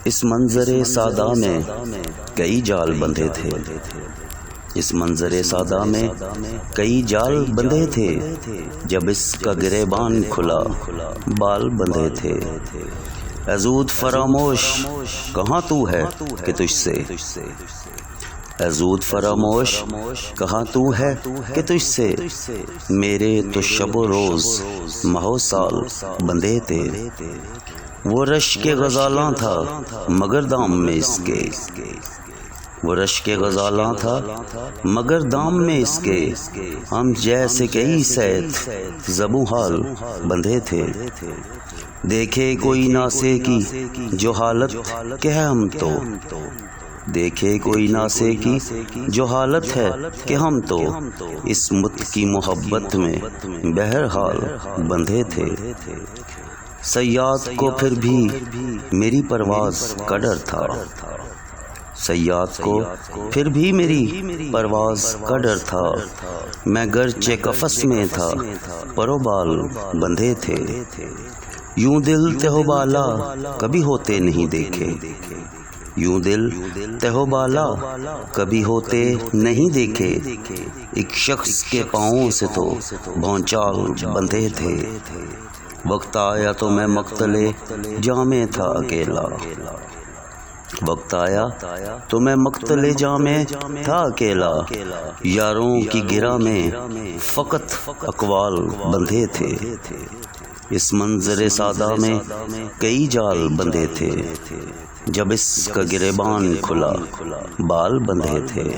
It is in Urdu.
اس منظر سادہ میں کئی جال بندھے تھے، اس منظر سادہ میں کئی جال بندھے تھے، جب اس کا گریبان کھلا بال بندھے تھے۔ اے زود فراموش کہاں تو ہے کہ تجھ سے، اے زود فراموش کہاں تو ہے کہ تجھ سے، میرے تو شب و روز ماہ و سال بندھے تھے۔ وہ رش کے غزالاں تھا مگر دام میں اس کے، وہ رش کے غزالاں تھا مگر دام میں اس کے، ہم جیسے کئی سیت زبوں حال بندھے تھے۔ دیکھے کوئی ناسے کی جو حالت کہ ہم تو، دیکھے کوئی ناسے کی جو حالت ہے کہ ہم تو، اس مت کی محبت میں بہرحال بندھے تھے۔ صیاد کو پھر بھی میری پرواز کا ڈر تھا، صیاد کو پھر بھی میری پرواز کا ڈر تھا، میں گرچہ قفس میں تھا پر و بال بندھے تھے۔ یوں دل تہو بالا کبھی ہوتے نہیں دیکھے، یوں دل تہو بالا کبھی ہوتے نہیں دیکھے، ایک شخص کے پاؤں سے تو بھونچال بندھے تھے۔ وقت آیا تو میں مقتل جام میں تھا اکیلا، وقت آیا تو میں مقتل جام میں تھا اکیلا، یاروں کی گرہ میں فقط اقوال بندھے تھے۔ اس منظر سادہ میں کئی جال بندھے تھے، جب اس کا گریبان کھلا بال بندھے تھے۔